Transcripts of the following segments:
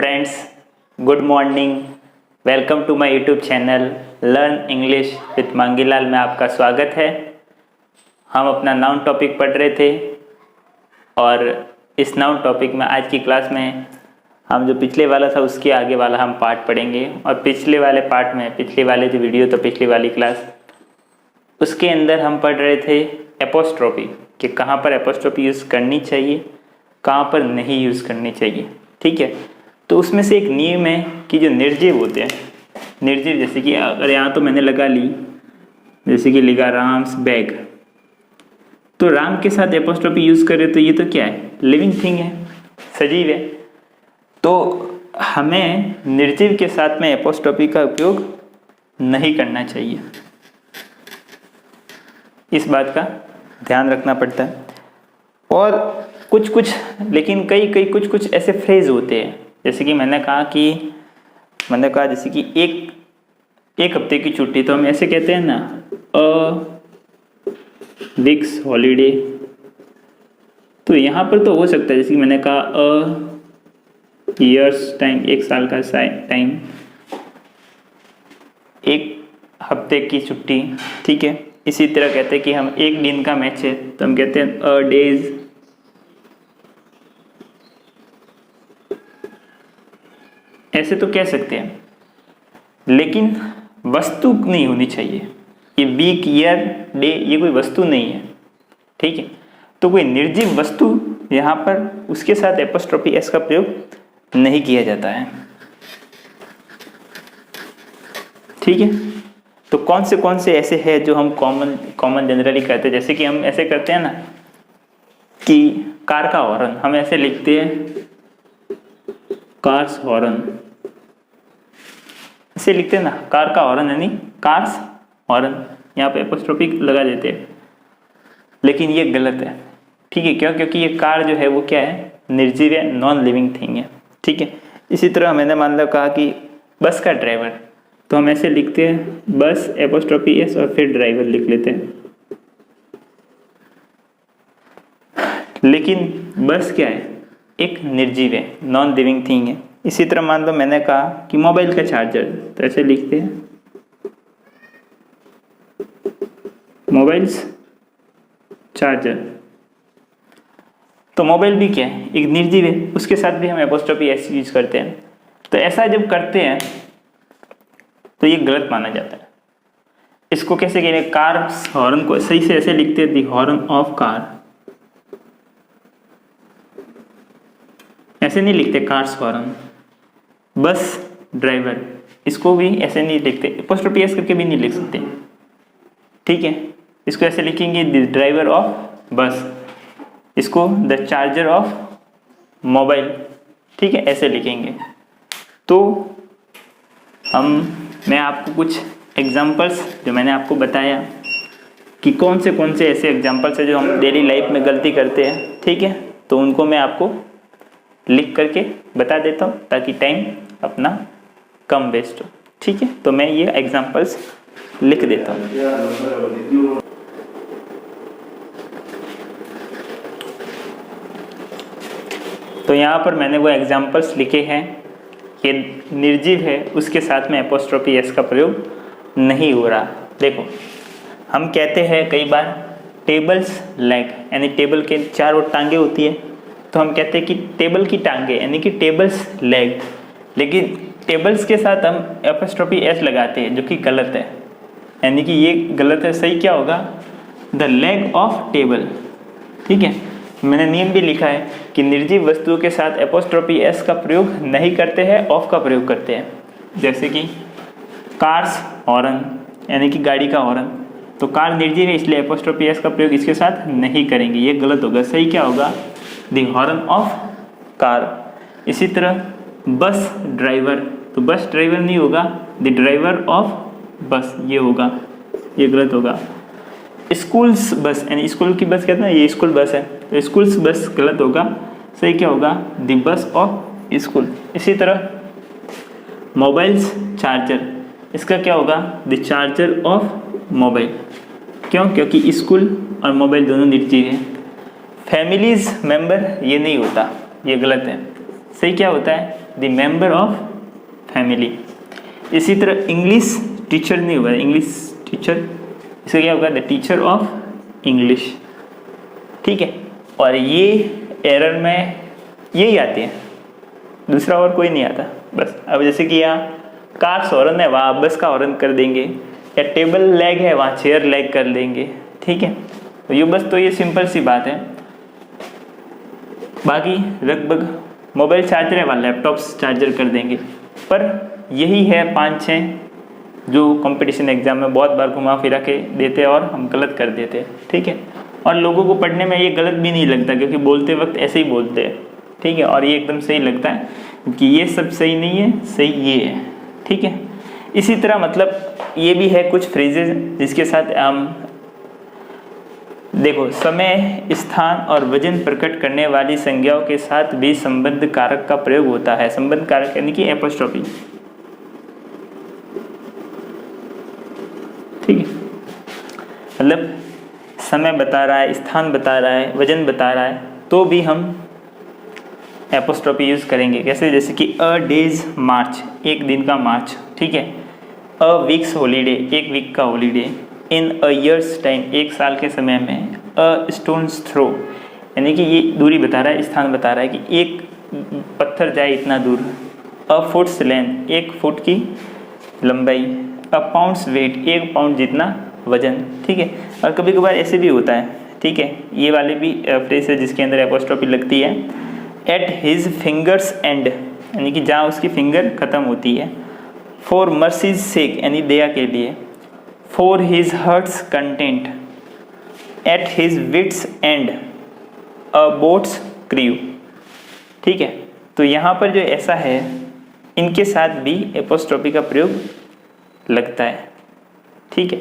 Friends, good morning. Welcome to my YouTube channel learn English with Mangilal में आपका स्वागत है। हम अपना नाउन टॉपिक पढ़ रहे थे और इस नाउन टॉपिक में आज की क्लास में हम जो पिछले वाला था उसके आगे वाला हम पार्ट पढ़ेंगे। और पिछले वाले पार्ट में पिछले वाले जो वीडियो तो पिछली वाली क्लास उसके अंदर हम पढ़ रहे थे एपोस्ट्रोफी कि कहाँ पर एपोस्ट्रोफी यूज़ करनी चाहिए, कहाँ पर नहीं यूज़ करनी चाहिए। ठीक है, तो उसमें से एक नियम है कि जो निर्जीव होते हैं, निर्जीव जैसे कि अगर यहाँ तो मैंने लगा ली, जैसे कि लिखा राम्स बैग, तो राम के साथ एपोस्ट्रोफी यूज़ करें तो ये तो क्या है, लिविंग थिंग है, सजीव है। तो हमें निर्जीव के साथ में एपोस्ट्रोफी का उपयोग नहीं करना चाहिए, इस बात का ध्यान रखना पड़ता है। और कुछ लेकिन कई कुछ ऐसे फ्रेज होते हैं, जैसे कि मैंने कहा जैसे कि एक हफ्ते की छुट्टी, तो हम ऐसे कहते हैं ना, अ वीक्स हॉलीडे। तो यहाँ पर तो हो सकता है जैसे कि मैंने कहा अ ईयर्स टाइम, एक साल का टाइम, एक हफ्ते की छुट्टी। ठीक है, इसी तरह कहते हैं कि हम एक दिन का मैच है तो हम कहते हैं अ डेज। ऐसे तो कह सकते हैं, लेकिन वस्तु नहीं होनी चाहिए। ये वीक, ईयर, डे ये कोई वस्तु नहीं है। ठीक है, तो कोई निर्जीव वस्तु यहाँ पर उसके साथ एपोस्ट्रोफी एस का प्रयोग नहीं किया जाता है। ठीक है, तो कौन से ऐसे हैं जो हम कॉमन जनरली करते हैं। जैसे कि हम ऐसे करते हैं ना कि कार का हॉर्न, हम ऐसे लिखते हैं कार्स हॉर्न, ऐसे लिखते हैं ना, कार का हॉर्न यानी कार्स हॉर्न, यहाँ पे एपोस्ट्रोफी लगा देते हैं, लेकिन ये गलत है। ठीक है, क्यों? क्योंकि ये कार जो है वो क्या है, निर्जीव है, नॉन लिविंग थिंग है। ठीक है, इसी तरह मैंने मान लो कहा कि बस का ड्राइवर, तो हम ऐसे लिखते हैं बस एपोस्ट्रोफी एस और फिर ड्राइवर लिख लेते हैं, लेकिन बस क्या है, एक निर्जीव है, नॉन लिविंग थिंग है। इसी तरह मान लो मैंने कहा कि मोबाइल का चार्जर, तो ऐसे लिखते हैं मोबाइल्स चार्जर। तो मोबाइल भी क्या है, एक निर्जीव है, उसके साथ भी हम एपोस्ट्रोफी एस यूज करते हैं। तो ऐसा जब करते हैं तो ये गलत माना जाता है। इसको कैसे कहेंगे, कार हॉर्न को सही से ऐसे लिखते हैं दी हॉर्न ऑफ कार, ऐसे नहीं लिखते कार्स हॉर्न। बस ड्राइवर, इसको भी ऐसे नहीं लिखते, एपोस्ट्रोफी एस करके भी नहीं लिख सकते। ठीक है, इसको ऐसे लिखेंगे द ड्राइवर ऑफ बस, इसको द चार्जर ऑफ मोबाइल। ठीक है, ऐसे लिखेंगे। तो मैं आपको कुछ एग्जांपल्स जो मैंने आपको बताया कि कौन से ऐसे एग्जांपल्स है जो हम डेली लाइफ में गलती करते हैं। ठीक है, तो उनको मैं आपको लिख करके बता देता हूँ ताकि टाइम अपना कम वेस्ट हो। ठीक है, तो मैं ये एग्जांपल्स लिख देता हूँ। तो यहाँ पर मैंने वो एग्जांपल्स लिखे हैं कि निर्जीव है, उसके साथ में एपोस्ट्रोफी एस का प्रयोग नहीं हो रहा। देखो, हम कहते हैं कई बार टेबल्स लेग, यानी टेबल के चार और टांगे होती है, तो हम कहते हैं कि टेबल की टांगे यानी कि टेबल्स लेग, लेकिन टेबल्स के साथ हम एपोस्ट्रोफी एस लगाते हैं, जो कि गलत है, यानी कि ये गलत है। सही क्या होगा, द लेग ऑफ टेबल। ठीक है, मैंने नियम भी लिखा है कि निर्जीव वस्तुओं के साथ एपोस्ट्रोफी एस का प्रयोग नहीं करते हैं, ऑफ का प्रयोग करते हैं। जैसे कि कार्स हॉर्न यानी कि गाड़ी का हॉर्न, तो कार निर्जीव है इसलिए एपोस्ट्रोफी एस का प्रयोग इसके साथ नहीं करेंगे, ये गलत होगा। सही क्या होगा, द हॉर्न ऑफ कार। इसी तरह बस ड्राइवर, तो बस ड्राइवर नहीं होगा, द ड्राइवर ऑफ बस ये होगा, ये गलत होगा। स्कूल्स बस यानी स्कूल की बस कहते हैं, ये स्कूल बस है, तो स्कूल्स बस गलत होगा। सही क्या होगा, द बस ऑफ स्कूल। इसी तरह मोबाइल्स चार्जर, इसका क्या होगा, द चार्जर ऑफ मोबाइल। क्यों? क्योंकि स्कूल और मोबाइल दोनों निर्जीव हैं। फैमिलीज मेंबर ये नहीं होता, ये गलत है। सही क्या होता है, द मेंबर ऑफ फैमिली। इसी तरह इंग्लिश टीचर नहीं होगा, इंग्लिश टीचर, इसका क्या होगा, द टीचर ऑफ इंग्लिश। ठीक है, और ये एरर में यही आती है, दूसरा और कोई नहीं आता बस। अब जैसे कि यहाँ कार्स हॉर्न है, वहाँ बस का हॉर्न कर देंगे, या टेबल लेग है वहाँ चेयर लेग कर लेंगे। ठीक है, तो ये बस, तो ये सिंपल सी बात है। बाकी लगभग मोबाइल चार्जर है वहाँ लैपटॉप चार्जर कर देंगे। पर यही है 5-6 जो कंपटीशन एग्जाम में बहुत बार घुमा फिरा के देते हैं और हम गलत कर देते हैं। ठीक है, और लोगों को पढ़ने में ये गलत भी नहीं लगता, क्योंकि बोलते वक्त ऐसे ही बोलते हैं। ठीक है, और ये एकदम सही लगता है कि ये सब सही नहीं है, सही ये है। ठीक है, इसी तरह मतलब ये भी है कुछ फ्रेजेज जिसके साथ हम देखो, समय, स्थान और वजन प्रकट करने वाली संज्ञाओं के साथ भी संबंध कारक का प्रयोग होता है। संबंध कारक यानी कि एपोस्ट्रोफी। ठीक है, मतलब समय बता रहा है, स्थान बता रहा है, वजन बता रहा है, तो भी हम एपोस्ट्रोफी यूज़ करेंगे। कैसे, जैसे कि अ डेज मार्च, एक दिन का मार्च। ठीक है, अ वीक्स हॉलीडे, एक वीक का हॉलीडे। इन अ ईयर्स टाइम, एक साल के समय में। अ स्टोन्स थ्रो, यानी कि ये दूरी बता रहा है, स्थान बता रहा है कि एक पत्थर जाए इतना दूर। अ फुट्स लेंथ, एक फुट की लंबाई। अ पाउंड्स वेट, एक पाउंड जितना वजन। ठीक है, और कभी कभार ऐसे भी होता है। ठीक है, ये वाले भी फ्रेज है जिसके अंदर एपोस्ट्रोफी लगती है। एट हिज फिंगर्स एंड, यानी कि जहाँ उसकी फिंगर ख़त्म होती है। फॉर मर्सीज सेक, यानी दया के लिए। For his heart's content. At his wit's end, a boat's crew. ठीक है, तो यहाँ पर जो ऐसा है, इनके साथ भी एपोस्ट्रोफी का प्रयोग लगता है। ठीक है,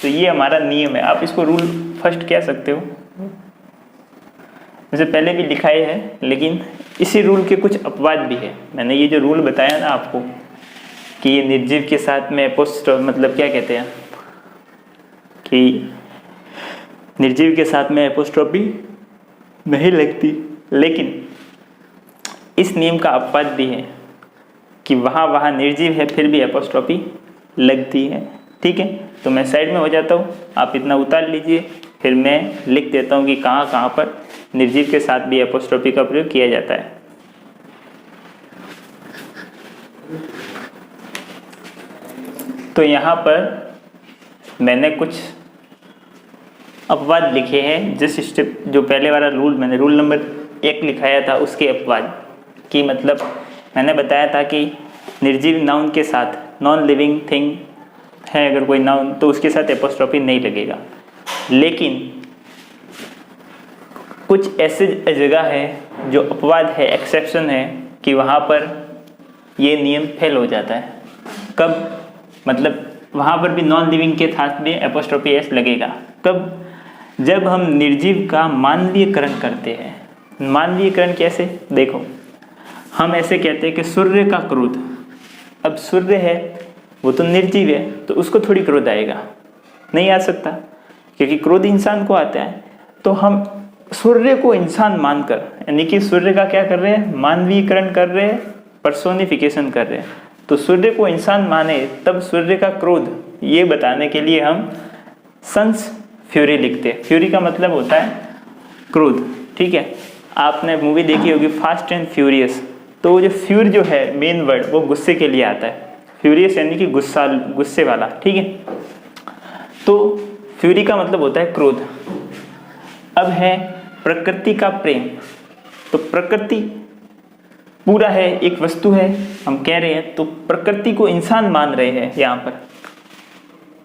तो ये हमारा नियम है। आप इसको रूल फर्स्ट कह सकते हो, वैसे पहले भी लिखाए हैं, लेकिन इसी रूल के कुछ अपवाद भी है। मैंने ये जो रूल बताया ना आपको कि ये निर्जीव के साथ में एपोस्ट्रोफी, मतलब क्या कहते हैं कि निर्जीव के साथ में एपोस्ट्रोफी नहीं लगती, लेकिन इस नियम का अपवाद भी है कि वहाँ निर्जीव है फिर भी एपोस्ट्रोफी लगती है। ठीक है, तो मैं साइड में हो जाता हूँ, आप इतना उतार लीजिए, फिर मैं लिख देता हूँ कि कहाँ कहाँ पर निर्जीव के साथ भी एपोस्ट्रोफी का प्रयोग किया जाता है। तो यहाँ पर मैंने कुछ अपवाद लिखे हैं, जिस स्टेप जो पहले वाला रूल मैंने रूल नंबर 1 लिखाया था उसके अपवाद की, मतलब मैंने बताया था कि निर्जीव नाउन के साथ, नॉन लिविंग थिंग है अगर कोई नाउन, तो उसके साथ एपोस्ट्रोफी नहीं लगेगा। लेकिन कुछ ऐसे जगह है जो अपवाद है, एक्सेप्शन है, कि वहाँ पर ये नियम फेल हो जाता है। कब, मतलब वहाँ पर भी नॉन लिविंग के साथ भी एपोस्ट्रोफी एस लगेगा। कब, जब हम निर्जीव का मानवीयकरण करते हैं। मानवीयकरण कैसे, देखो हम ऐसे कहते हैं कि सूर्य का क्रोध, अब सूर्य है वो तो निर्जीव है, तो उसको थोड़ी क्रोध आएगा, नहीं आ सकता, क्योंकि क्रोध इंसान को आता है। तो हम सूर्य को इंसान मानकर, यानी कि सूर्य का क्या कर रहे हैं, मानवीयकरण कर रहे हैं, पर्सोनिफिकेशन कर रहे हैं। तो सूर्य को इंसान माने तब सूर्य का क्रोध, ये बताने के लिए हम सन्स फ्यूरी लिखते हैं। फ्यूरी का मतलब होता है क्रोध। ठीक है, आपने मूवी देखी होगी फास्ट एंड फ्यूरियस, तो वो जो फ्यूर जो है मेन वर्ड वो गुस्से के लिए आता है, फ्यूरियस यानी कि गुस्सा, गुस्से वाला। ठीक है, तो फ्यूरी का मतलब होता है क्रोध। अब है प्रकृति का प्रेम, तो प्रकृति पूरा है, एक वस्तु है, हम कह रहे हैं, तो प्रकृति को इंसान मान रहे हैं यहाँ पर।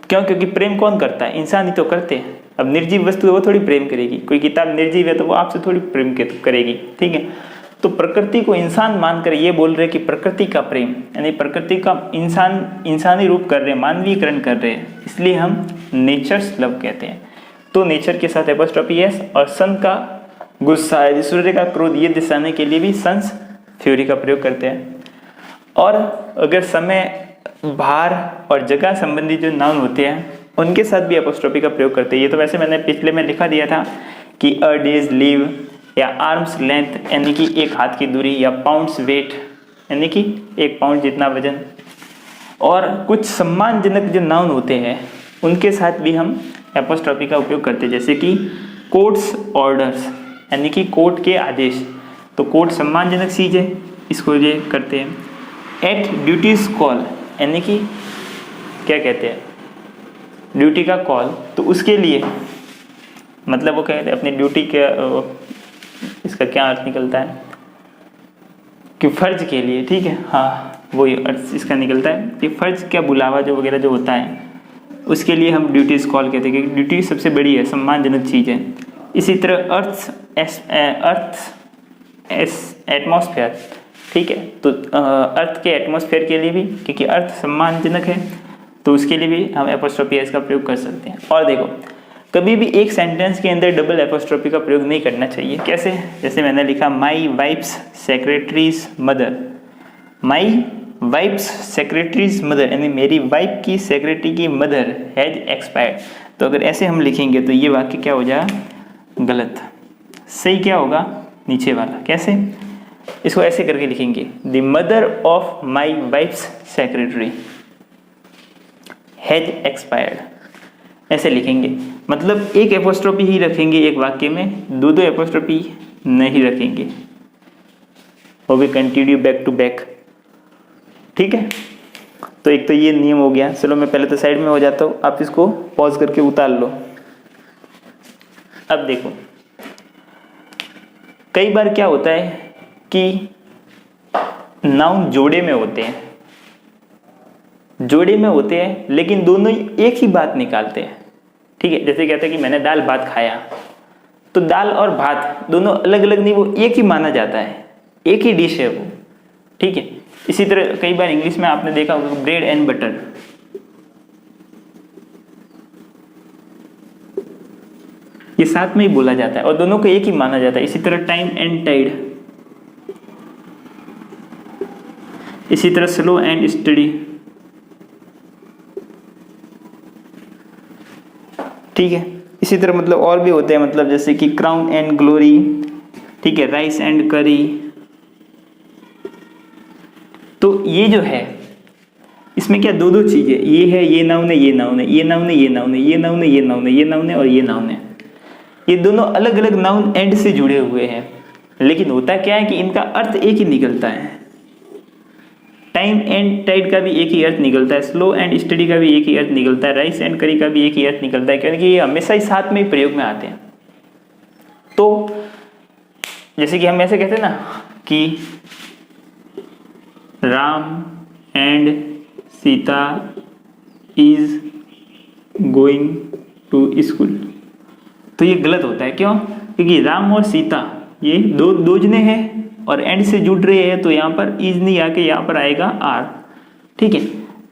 क्यों, क्योंकि प्रेम कौन करता है, इंसान ही तो करते हैं। अब निर्जीव वस्तु है वो थोड़ी प्रेम करेगी, कोई किताब निर्जीव है तो वो आपसे थोड़ी प्रेम करेगी। ठीक है, तो प्रकृति को इंसान मानकर ये बोल रहे हैं कि प्रकृति का प्रेम, यानी प्रकृति का इंसानी रूप कर रहे हैं, मानवीयकरण कर रहे हैं, इसलिए हम नेचर्स लव कहते हैं। तो नेचर के साथ एपोस्ट्रोफी एस, और सन का गुस्सा है, सूर्य का क्रोध, ये दर्शाने के लिए भी सन्स फ्यूरी का प्रयोग करते हैं। और अगर समय, भार और जगह संबंधी जो नाउन होते हैं उनके साथ भी एपोस्ट्रोफी का प्रयोग करते हैं। ये तो वैसे मैंने पिछले में लिखा दिया था कि अ डेज लीव, या आर्म्स लेंथ यानी कि एक हाथ की दूरी, या पाउंड्स वेट यानी कि 1 पाउंड जितना वजन। और कुछ सम्मानजनक जो नाउन होते हैं उनके साथ भी हम एपोस्ट्रोफी का उपयोग करते हैं, जैसे कि कोर्ट्स ऑर्डर्स, यानी कि कोर्ट के आदेश। तो कोर्ट सम्मानजनक चीज़ है, इसको ये करते हैं। एट ड्यूटीज कॉल, यानी कि क्या कहते हैं, ड्यूटी का कॉल, तो उसके लिए मतलब वो कहते हैं अपनी ड्यूटी के, इसका क्या अर्थ निकलता है कि फर्ज के लिए, ठीक है, हाँ वही अर्थ इसका निकलता है कि फर्ज का बुलावा जो वगैरह जो होता है उसके लिए हम ड्यूटीज कॉल कहते हैं, क्योंकि ड्यूटी सबसे बड़ी है, सम्मानजनक चीज़ है। इसी तरह अर्थ एटमॉस्फेयर, ठीक है, तो अर्थ के एटमॉस्फेयर के लिए भी, क्योंकि अर्थ सम्मानजनक है, तो उसके लिए भी हम एपोस्ट्रोफी एस का प्रयोग कर सकते हैं। और देखो, कभी भी एक सेंटेंस के अंदर डबल एपोस्ट्रोफी का प्रयोग नहीं करना चाहिए। कैसे? जैसे मैंने लिखा my wife's secretaries mother, my wife's secretaries mother, यानी मेरी वाइफ की सेक्रेटरी की मदर हैज एक्सपायर्ड। तो अगर ऐसे हम लिखेंगे तो ये वाक्य क्या हो जाएगा? गलत। सही क्या होगा? नीचे वाला। कैसे? इसको ऐसे करके लिखेंगे, the mother of my wife's secretary has expired, ऐसे लिखेंगे। मतलब एक एपोस्ट्रोफी ही रखेंगे एक वाक्य में, दो एपोस्ट्रोफी नहीं रखेंगे, वो भी कंटिन्यू बैक टू बैक, ठीक है। तो एक तो ये नियम हो गया। चलो मैं पहले तो साइड में हो जाता हूँ, आप इसको पॉज करके उतार लो। अब देखो, कई बार क्या होता है कि नाउन जोड़े में होते हैं, जोड़े में होते हैं लेकिन दोनों एक ही बात निकालते हैं, ठीक है। जैसे कहते हैं कि मैंने दाल भात खाया, तो दाल और भात दोनों अलग अलग नहीं, वो एक ही माना जाता है, एक ही डिश है वो, ठीक है। इसी तरह कई बार इंग्लिश में आपने देखा होगा ब्रेड एंड बटर, ये साथ में ही बोला जाता है और दोनों को एक ही माना जाता है। इसी तरह टाइम एंड टाइड, इसी तरह स्लो एंड स्टडी, ठीक है। इसी तरह मतलब और भी होते हैं, मतलब जैसे कि क्राउन एंड ग्लोरी, ठीक है, राइस एंड करी। तो ये जो है इसमें क्या दो दो चीजें, ये है, ये नाउन है, ये नाउन है, ये नाउन है, ये नाउन है, ये नाउन है, ये नाउन है, ये नाउन है और ये नाउन है। ये दोनों अलग अलग नाउन एंड से जुड़े हुए हैं, लेकिन होता क्या है कि इनका अर्थ एक ही निकलता है। टाइम एंड टाइड का भी एक ही अर्थ निकलता है, स्लो एंड स्टडी का भी एक ही अर्थ निकलता है, राइस एंड करी का भी एक ही अर्थ निकलता है, क्योंकि ये हमेशा ही साथ में ही प्रयोग में आते हैं। तो जैसे कि हम ऐसे कहते हैं ना कि Ram and Sita is going to school, तो ये गलत होता है। क्यों? क्योंकि राम और सीता ये दो जने हैं और एंड से जुड़ रहे हैं, तो यहाँ पर इज नहीं आके यहाँ पर आएगा आर, ठीक है।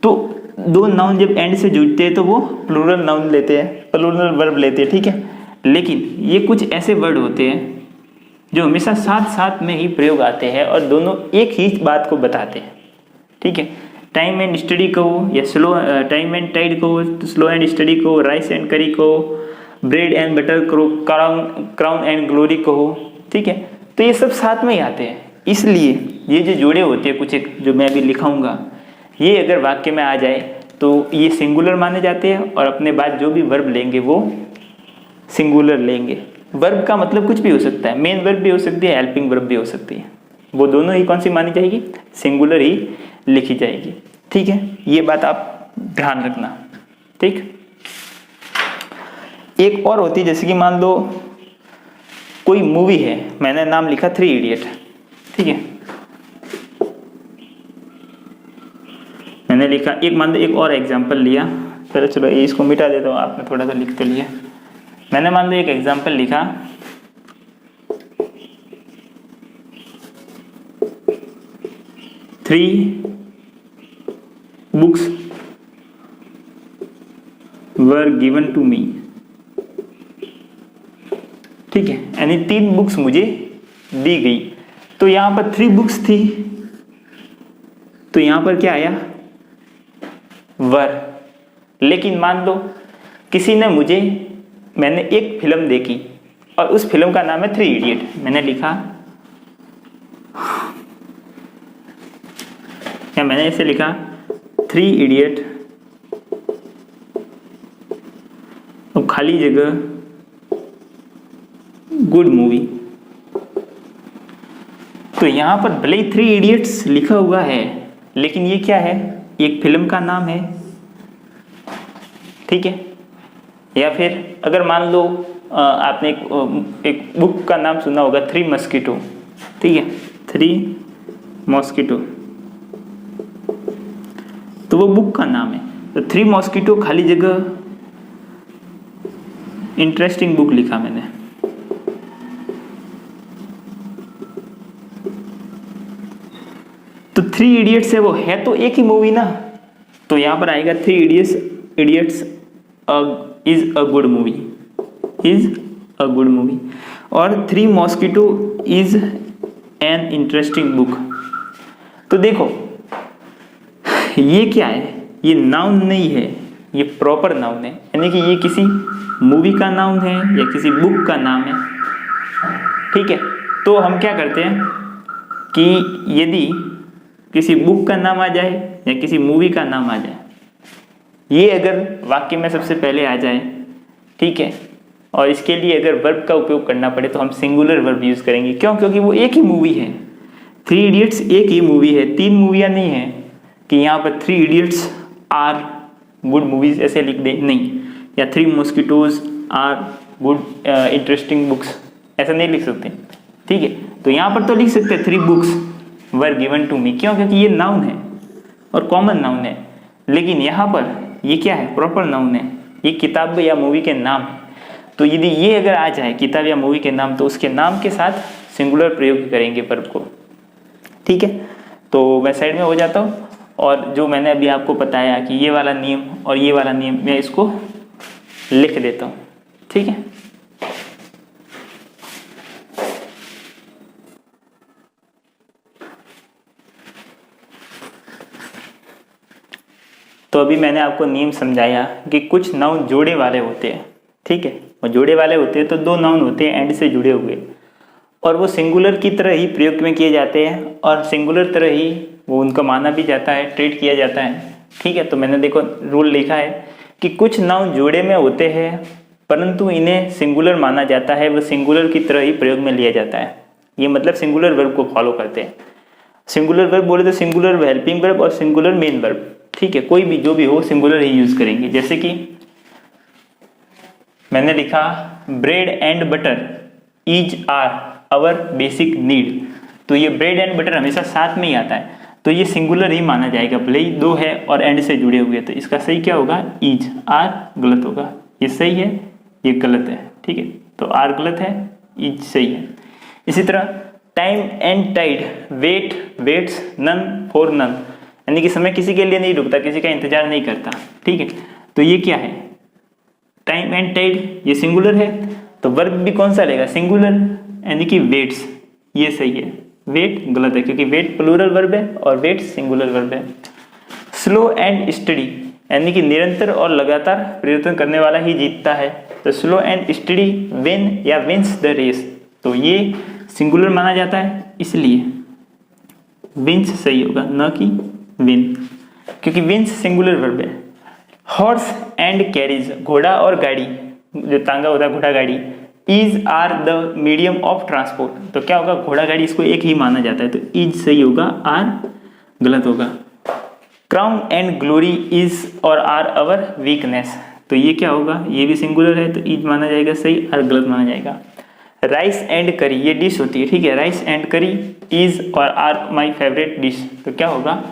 तो दो नाउन जब एंड से जुड़ते हैं तो वो प्लूरल नाउन लेते हैं, प्लूरल वर्ब लेते हैं, ठीक है। लेकिन ये कुछ ऐसे वर्ड होते हैं जो हमेशा साथ साथ में ही प्रयोग आते हैं और दोनों एक ही बात को बताते हैं, ठीक है। टाइम एंड स्टडी कहो या स्लो, टाइम एंड टाइड कहो तो स्लो एंड स्टडी कहो, राइस एंड करी कहो, ब्रेड एंड बटर कहो, क्राउन एंड ग्लोरी कहो, ठीक है। तो ये सब साथ में ही आते हैं, इसलिए ये जो जोड़े होते हैं कुछ एक जो मैं अभी लिखाऊंगा, ये अगर वाक्य में आ जाए तो ये सिंगुलर माने जाते हैं और अपने बाद जो भी वर्ब लेंगे वो सिंगुलर लेंगे। वर्ब का मतलब कुछ भी हो सकता है, मेन वर्ब भी हो सकती है, हेल्पिंग वर्ब भी हो सकती है, वो दोनों ही कौन सी मानी जाएगी? सिंगुलर ही लिखी जाएगी, ठीक है। ये बात आप ध्यान रखना, ठीक। एक और होती है, जैसे कि मान लो कोई मूवी है, मैंने नाम लिखा 3 इडियट, ठीक है। मैंने लिखा एक, मान लो एक और एग्जांपल लिया, पहले चलो इसको मिटा देता हूँ, आपने थोड़ा सा लिख तो लिया। मैंने मान लो एक एग्जांपल लिखा 3 books were given to me, ठीक है, यानी 3 बुक्स मुझे दी गई। तो यहां पर 3 बुक्स थी, तो यहां पर क्या आया? वर। लेकिन मान लो किसी ने मुझे, मैंने एक फिल्म देखी और उस फिल्म का नाम है 3 इडियट, मैंने लिखा मैंने इसे लिखा 3 इडियट, और खाली जगह गुड मूवी। तो यहाँ पर भले ही 3 इडियट्स लिखा हुआ है, लेकिन ये क्या है, एक फिल्म का नाम है, ठीक है। या फिर अगर मान लो आपने एक बुक का नाम सुना होगा 3 मस्कीटो, ठीक है, 3 मॉस्किटो, तो वो बुक का नाम है। तो 3 मॉस्किटो खाली जगह इंटरेस्टिंग बुक लिखा मैंने। तो 3 इडियट्स है, वो है तो एक ही मूवी ना, तो यहां पर आएगा 3 idiots is a good movie, is a good movie. और 3 mosquito is an interesting book. तो देखो ये क्या है, ये नाउन नहीं है, ये प्रॉपर नाउन है, यानी कि ये किसी मूवी का नाउन है या किसी बुक का नाम है, ठीक है। तो हम क्या करते हैं कि यदि किसी बुक का नाम आ जाए या किसी मूवी का नाम आ जाए, ये अगर वाक्य में सबसे पहले आ जाए, ठीक है, और इसके लिए अगर वर्ब का उपयोग करना पड़े तो हम सिंगुलर वर्ब यूज करेंगे। क्यों? क्योंकि वो एक ही मूवी है, 3 इडियट्स एक ही मूवी है, 3 मूवियाँ नहीं है कि यहाँ पर 3 इडियट्स आर गुड मूवीज ऐसे लिख दे, नहीं, या 3 mosquitoes are good interesting books ऐसा नहीं लिख सकते, ठीक है। तो यहाँ पर तो लिख सकते हैं 3 books were given to me, क्यों? क्योंकि ये नाउन है और कॉमन नाउन है। लेकिन यहाँ पर ये क्या है, प्रॉपर नाउन है, ये किताब या मूवी के नाम है। तो यदि ये अगर आ जाए किताब या मूवी के नाम, तो उसके नाम के साथ सिंगुलर प्रयोग करेंगे वर्ब को, ठीक है। तो मैं साइड में हो जाता हूँ, और जो मैंने अभी आपको बताया कि ये वाला नियम और ये वाला नियम, मैं इसको लिख देता हूँ, ठीक है। तो अभी मैंने आपको नियम समझाया कि कुछ नाउन जोड़े वाले होते हैं, ठीक है, और जोड़े वाले होते हैं तो 2 नाउन होते हैं एंड से जुड़े हुए, और वो सिंगुलर की तरह ही प्रयोग में किए जाते हैं, और सिंगुलर तरह ही वो उनका माना भी जाता है, ट्रीट किया जाता है, ठीक है। तो मैंने देखो रूल लिखा है कि कुछ नाउन जोड़े में होते हैं परंतु इन्हें सिंगुलर माना जाता है, वो सिंगुलर की तरह ही प्रयोग में लिया जाता है। ये मतलब सिंगुलर वर्ब को फॉलो करते हैं। सिंगुलर वर्ब बोले तो सिंगुलर हेल्पिंग वर्ब और सिंगुलर मेन वर्ब, ठीक है, कोई भी जो भी हो सिंगुलर ही यूज करेंगे। जैसे कि मैंने लिखा bread and butter is are our basic need, तो ये ब्रेड एंड बटर हमेशा साथ में ही आता है, तो ये सिंगुलर ही माना जाएगा, भले ही 2 है और एंड से जुड़े हुए। तो इसका सही क्या होगा, इज, आर गलत होगा, ये सही है, ये गलत है, ठीक है। तो आर गलत है, इज सही है। इसी तरह time and tide wait waits none for none, यानी कि समय किसी के लिए नहीं रुकता, किसी का इंतजार नहीं करता, ठीक है। तो ये क्या है, टाइम एंड टाइड, ये सिंगुलर है, तो वर्ब भी कौन सा रहेगा, सिंगुलर, यानी कि वेट्स, ये सही है। वेट गलत है क्योंकि वेट प्लूरल वर्ब है और वेट सिंगुलर वर्ब है। स्लो एंड स्टडी, यानी कि निरंतर और लगातार प्रयत्न करने वाला ही जीतता है, तो स्लो एंड स्टडी विन या विंस द रेस, तो ये सिंगुलर माना जाता है, इसलिए विंस सही होगा, न कि विन, क्योंकि विंस सिंगुलर वर्ब है। हॉर्स एंड कैरीज, घोड़ा और गाड़ी, जो तांगा होता है घोड़ा गाड़ी, is are the medium of transport, तो क्या होगा, घोड़ा गाड़ी इसको एक ही माना जाता है, तो इज सही होगा, आर गलत होगा। क्राउन एंड ग्लोरी इज और आर अवर वीकनेस, तो ये क्या होगा, ये भी सिंगुलर है, तो इज माना जाएगा सही, आर गलत माना जाएगा। राइस एंड करी, ये डिश होती है, ठीक है, राइस एंड करी इज और आर माई फेवरेट डिश, तो क्या होगा,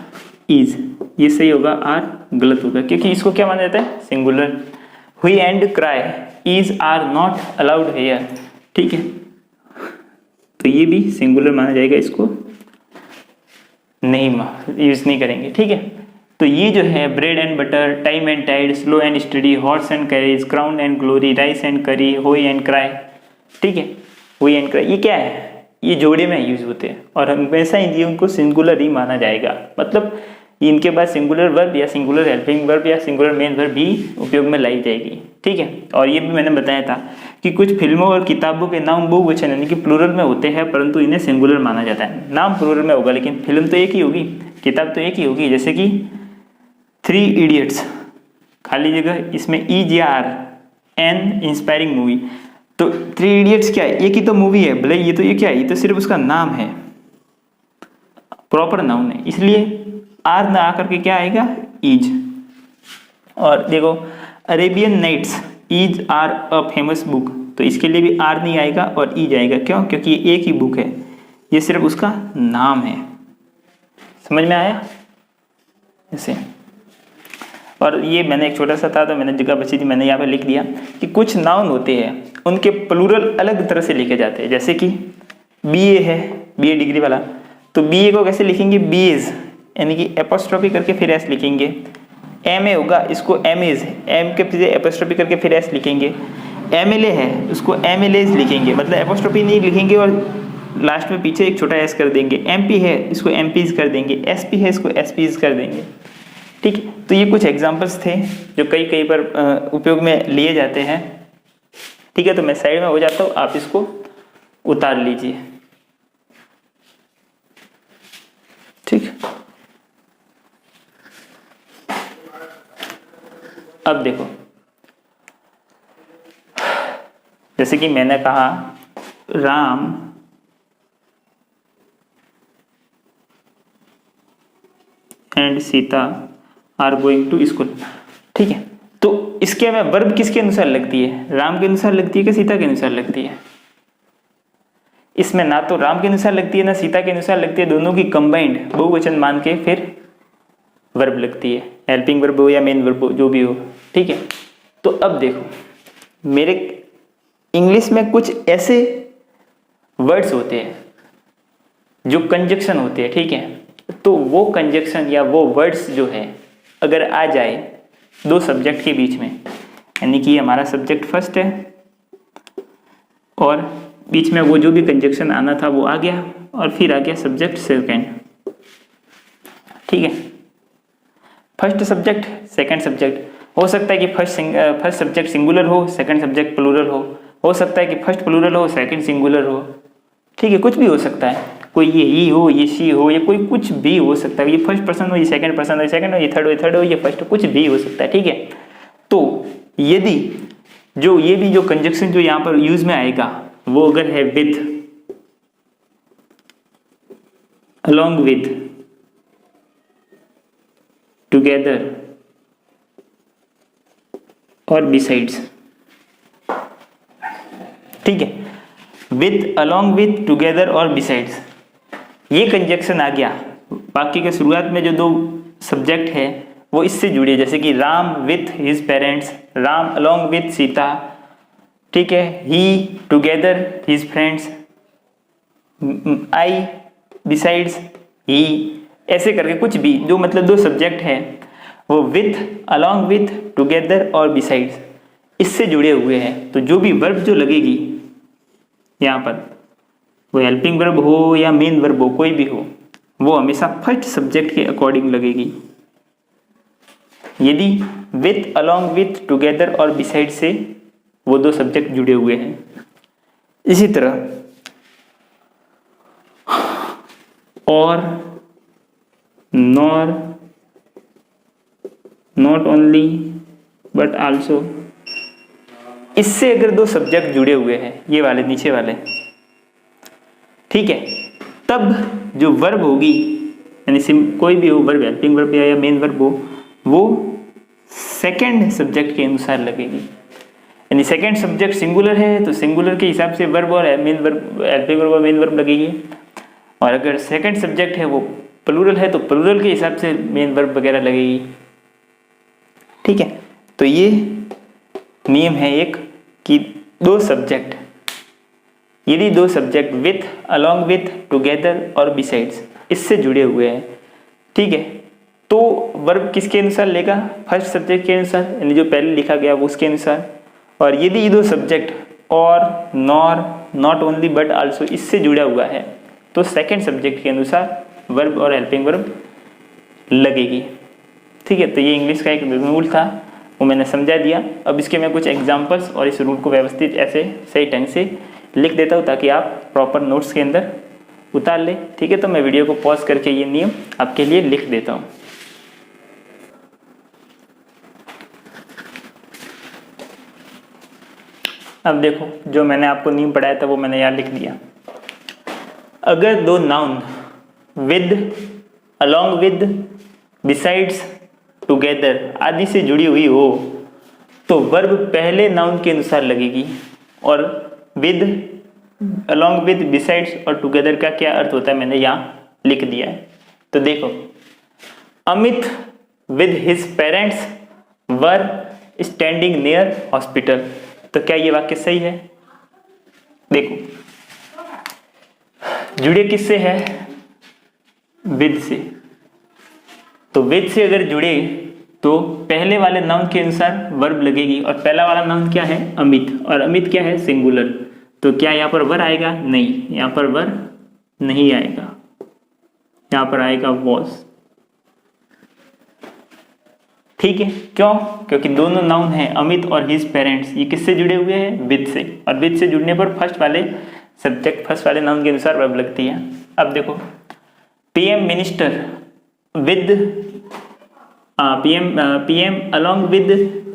इज, ये सही होगा, आर गलत होगा, क्योंकि इसको क्या माना जाता है, singular. Hue and cry is are not allowed here, ठीक है, तो ये भी सिंगुलर माना जाएगा, इसको नहीं यूज नहीं करेंगे, ठीक है। तो ये जो है bread and butter, time and tide, slow and steady, horse and carriage, crown and glory, rice and curry, hue and cry, ठीक है, हुई एंड क्राई, ये क्या है, ये जोड़े में यूज होते हैं और हमेशा ही उनको सिंगुलर ही माना जाएगा, मतलब इनके बाद सिंगुलर वर्ब या सिंगुलर हेल्पिंग वर्ब या सिंगुलर मेन वर्ब भी उपयोग में लाई जाएगी, ठीक है। और ये भी मैंने बताया था कि कुछ फिल्मों और किताबों के नाम बहुवचन यानी कि प्लूरल में होते हैं परंतु इन्हें सिंगुलर माना जाता है। नाम प्लूरल में होगा लेकिन फिल्म तो एक ही होगी, किताब तो एक ही होगी। जैसे कि 3 इडियट्स, खाली जगह इसमें ईज या आर, एन इंस्पायरिंग मूवी। तो 3 इडियट्स क्या है, एक ही तो मूवी है, भले ये तो ये क्या है, ये तो सिर्फ उसका नाम है, प्रॉपर नाउन है, इसलिए आर ना आकर के क्या आएगा, ईज। और देखो Arabian Nights is are a famous book, तो इसके लिए भी आर नहीं आएगा और ईज आएगा। क्यों? क्योंकि ये एक ही बुक है, ये सिर्फ उसका नाम है। समझ में आया ऐसे। और ये मैंने एक छोटा सा था तो मैंने जगह बची थी, मैंने यहाँ पे लिख दिया कि कुछ नाउन होते हैं उनके प्लूरल अलग तरह से लिखे जाते हैं। जैसे कि बीए है, बीए डिग्री वाला, तो बीए को कैसे लिखेंगे, बीएज यानी कि एपोस्ट्रोफी करके फिर एस लिखेंगे। एमए होगा, इसको एमएज, एम के पीछे एपोस्ट्रोफी करके फिर एस लिखेंगे। एमएलए है, उसको एमएलएज लिखेंगे, मतलब एपोस्ट्रोफी नहीं लिखेंगे और लास्ट में पीछे एक छोटा एस कर देंगे। एमपी है, इसको एमपीज कर देंगे। एसपी है, इसको एसपीज कर देंगे। ठीक है, तो ये कुछ एग्जाम्पल्स थे जो कई बार उपयोग में लिए जाते हैं। ठीक है, तो मैं साइड में हो जाता हूँ, आप इसको उतार लीजिए। ठीक, अब देखो, जैसे कि मैंने कहा Ram and Sita are going to school. ठीक है, तो इसके में वर्ब किसके अनुसार लगती है, राम के अनुसार लगती है कि सीता के अनुसार लगती है? इसमें ना तो राम के अनुसार लगती है ना सीता के अनुसार लगती है, दोनों की कंबाइंड बहुवचन मान के फिर वर्ब लगती है, हेल्पिंग वर्ब हो या मेन वर्ब हो, जो भी हो। ठीक है, तो अब देखो, मेरे इंग्लिश में कुछ ऐसे वर्ड्स होते हैं जो कंजक्शन होते हैं। ठीक है, तो वो कंजक्शन या वो वर्ड्स जो है अगर आ जाए दो सब्जेक्ट के बीच में, यानी कि हमारा सब्जेक्ट फर्स्ट है और बीच में वो जो भी कंजक्शन आना था वो आ गया और फिर आ गया सब्जेक्ट सेकंड। ठीक है, फर्स्ट सब्जेक्ट सेकंड सब्जेक्ट, हो सकता है कि फर्स्ट सब्जेक्ट सिंगुलर हो, सेकंड सब्जेक्ट प्लूरल हो सकता है कि फर्स्ट प्लूरल हो सेकंड सिंगुलर हो। ठीक है, कुछ भी हो सकता है, कोई ये ही हो, ये शी हो, या कोई कुछ भी हो सकता है, ये फर्स्ट पर्सन हो, ये सेकंड पर्सन हो, ये सेकंड हो, ये थर्ड हो, ये फर्स्ट हो, कुछ भी हो सकता है। ठीक है, तो यदि जो ये भी जो कंजक्शन जो यहाँ पर यूज में आएगा वो अगर है विथ, अलोंग विथ, टुगेदर और बिसाइड्स। ठीक है, विथ, अलोंग विथ, टुगेदर और बिसाइड्स, ये कंजक्शन आ गया। बाकी के शुरुआत में जो दो सब्जेक्ट है वो इससे जुड़े, जैसे कि Ram with his parents, Ram along with Sita. ठीक है, ही टुगेदर हिज फ्रेंड्स, आई बिसाइड्स ही, ऐसे करके कुछ भी जो मतलब दो सब्जेक्ट है वो विथ, अलोंग विथ, टुगेदर और बिसाइड्स इससे जुड़े हुए हैं। तो जो भी वर्ब जो लगेगी यहाँ पर, वो हेल्पिंग वर्ब हो या मेन वर्ब हो, कोई भी हो, वो हमेशा फर्स्ट सब्जेक्ट के अकॉर्डिंग लगेगी। यदि विथ, अलोंग विथ, टुगेदर और बिसाइड से वो दो सब्जेक्ट जुड़े हुए हैं। इसी तरह और, nor, not only but also, इससे अगर दो सब्जेक्ट जुड़े हुए हैं, ये वाले नीचे वाले, ठीक है, तब जो वर्ब होगी, यानी कोई भी हो वर्ब, हेल्पिंग वर्ब या मेन वर्ब हो, वो सेकंड सब्जेक्ट के अनुसार लगेगी। यानी सेकंड सब्जेक्ट सिंगुलर है तो सिंगुलर के हिसाब से वर्ब और मेन वर्ब, हेल्पिंग वर्ब और मेन वर्ब लगेगी, और अगर सेकंड सब्जेक्ट है वो प्लूरल है तो प्लूरल के हिसाब से मेन वर्ब वगैरह लगेगी। ठीक है, तो ये नियम है एक कि दो सब्जेक्ट, यदि दो subject with, along with, together और बिसाइड्स इससे जुड़े हुए हैं, ठीक है, तो वर्ब किसके अनुसार लेगा, फर्स्ट सब्जेक्ट के अनुसार, यानी जो पहले लिखा गया वो उसके अनुसार। और यदि ये दो सब्जेक्ट और, nor, not only but also इससे जुड़ा हुआ है तो सेकंड सब्जेक्ट के अनुसार वर्ब और हेल्पिंग वर्ब लगेगी। ठीक है, तो ये इंग्लिश का एक रूल था। वो मैंने समझा दिया। अब इसके मैं कुछ एग्जांपल्स और इस रूल को व्यवस्थित ऐसे सही ढंग से लिख देता हूँ ताकि आप प्रॉपर नोट्स के अंदर उतार ले। ठीक है, तो मैं वीडियो को पॉज करके ये नियम आपके लिए लिख देता हूँ। अब देखो, जो मैंने आपको नियम पढ़ाया था वो मैंने यहाँ लिख दिया। अगर दो noun with, along with, besides, together आदि से जुड़ी हुई हो तो वर्ब पहले नाउन के अनुसार लगेगी। और विद, अलोंग विद, बिसाइड्स और टुगेदर का क्या अर्थ होता है मैंने यहाँ लिख दिया है। तो देखो, Amit with his parents were standing near hospital. तो क्या ये वाक्य सही है? देखो, जुड़े किससे है? विद से। तो विद से अगर जुड़े तो पहले वाले नाउन के अनुसार वर्ब लगेगी। और पहला वाला नाउन क्या है? अमित। और अमित क्या है? सिंगुलर। तो क्या यहाँ पर वर आएगा? नहीं, यहाँ पर वर नहीं आएगा, यहाँ पर आएगा वॉज। ठीक है, क्यों? क्योंकि दोनों नाउन हैं अमित और हिज पेरेंट्स, ये किससे जुड़े हुए हैं? विद से। और विद से जुड़ने पर फर्स्ट वाले सब्जेक्ट, फर्स्ट वाले नाउन के अनुसार वर्ब लगती है। अब देखो, PM minister with, PM along with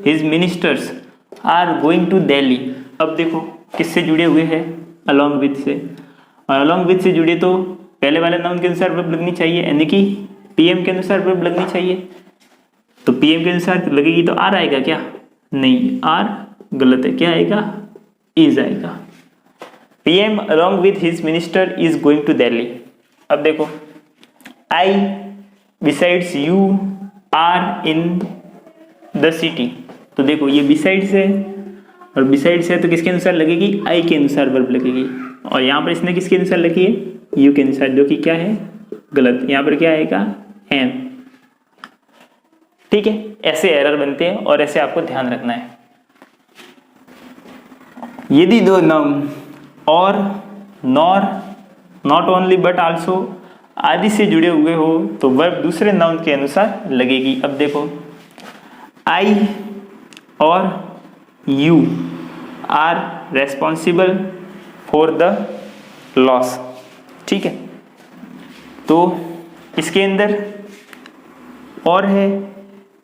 his ministers are going to Delhi. अब देखो किससे जुड़े हुए हैं? अलोंग विद से। और अलोंग विद से जुड़े तो पहले वाले नाउन के अनुसार वर्ब लगनी चाहिए, यानी कि पीएम के अनुसार वर्ब लगनी चाहिए। तो पीएम के अनुसार लगेगी तो आर आएगा क्या? नहीं, आर गलत है। क्या आएगा? इज आएगा। PM along with his minister is going to Delhi. अब देखो, I besides you are in the city. तो देखो, ये बिसाइड्स है और बिसाइड्स है तो किसके अनुसार लगेगी? आई के अनुसार वर्ब लगेगी। और यहाँ पर इसने किसके अनुसार लिखी है? यू के अनुसार, जो कि क्या है? गलत। यहाँ पर क्या आएगा? एम। ठीक है, ऐसे एरर बनते हैं और ऐसे आपको ध्यान रखना है। यदि दो नाउन और, nor, not only but also आदि से जुड़े हुए हो तो वर्ब दूसरे नाउन के अनुसार लगेगी। अब देखो, आई और you are responsible for the loss. ठीक है, तो इसके अंदर और है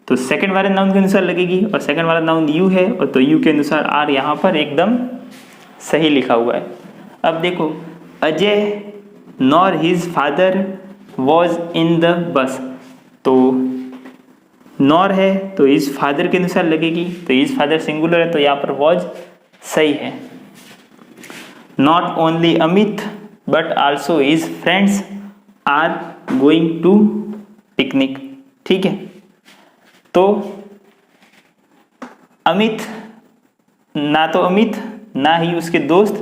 तो सेकंड वाले नाउन के अनुसार लगेगी। और सेकंड वाला नाउन यू है और तो यू के अनुसार आर यहाँ पर एकदम सही लिखा हुआ है। अब देखो, Ajay nor his father was in the bus. तो नॉर है तो हिज फादर के अनुसार लगेगी। तो हिज फादर सिंगुलर है तो यहाँ पर वॉज सही है। Not only Amit but also his friends are going to picnic. ठीक है, तो अमित, ना तो अमित ना ही उसके दोस्त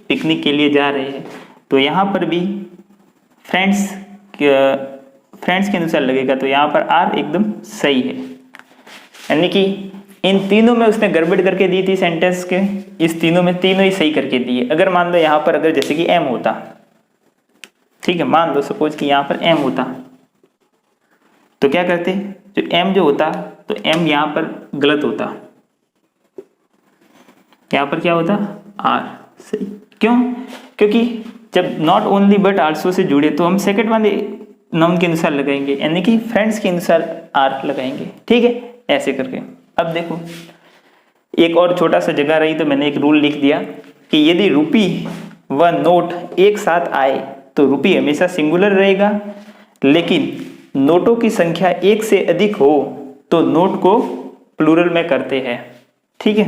पिकनिक के लिए जा रहे हैं। तो यहाँ पर भी फ्रेंड्स के अनुसार लगेगा। तो यहाँ पर आर एकदम सही है, यानी कि इन तीनों में उसने गड़बड़ करके दी थी सेंटेंस के, इस तीनों में तीनों ही सही करके दिए। अगर मान लो यहाँ पर अगर जैसे कि एम होता, ठीक है, मान लो सपोज कि यहाँ पर एम होता तो क्या करते? जो एम जो होता तो एम यहाँ पर गलत होता, यहाँ पर क्या होता? आर सही। क्यों? क्योंकि जब not only but also say जुड़े तो हम सेकंड वाले नाउन के अनुसार लगाएंगे, यानी कि फ्रेंड्स के अनुसार आर लगाएंगे। ठीक है, ऐसे करके। अब देखो, एक और छोटा सा जगह रही तो मैंने एक रूल लिख दिया कि यदि रुपी व नोट एक साथ आए तो रुपी हमेशा सिंगुलर रहेगा, लेकिन नोटों की संख्या एक से अधिक हो तो नोट को प्लूरल में करते हैं। ठीक है,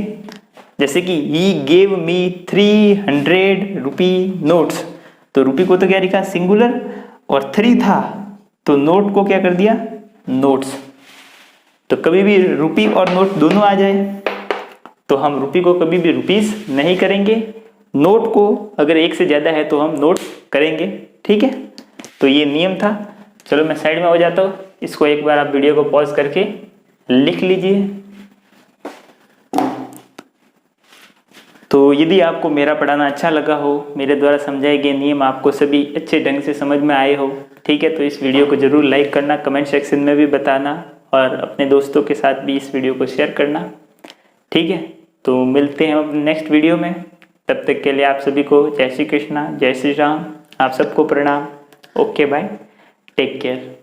जैसे कि he gave me 300 rupee notes. तो रुपी को तो क्या लिखा? सिंगुलर। और 3 था तो नोट को क्या कर दिया? नोट्स। तो कभी भी रुपी और नोट दोनों आ जाए तो हम रुपी को कभी भी रुपीस नहीं करेंगे, नोट को अगर एक से ज्यादा है तो हम नोट करेंगे। ठीक है, तो ये नियम था। चलो मैं साइड में हो जाता हूँ, इसको एक बार आप वीडियो को पॉज करके लिख लीजिए। तो यदि आपको मेरा पढ़ाना अच्छा लगा हो, मेरे द्वारा समझाए गए नियम आपको सभी अच्छे ढंग से समझ में आए हो, ठीक है, तो इस वीडियो को जरूर लाइक करना, कमेंट सेक्शन में भी बताना और अपने दोस्तों के साथ भी इस वीडियो को शेयर करना। ठीक है, तो मिलते हैं अब नेक्स्ट वीडियो में। तब तक के लिए आप सभी को जय श्री कृष्णा, जय श्री राम, आप सबको प्रणाम। Okay bye, take care.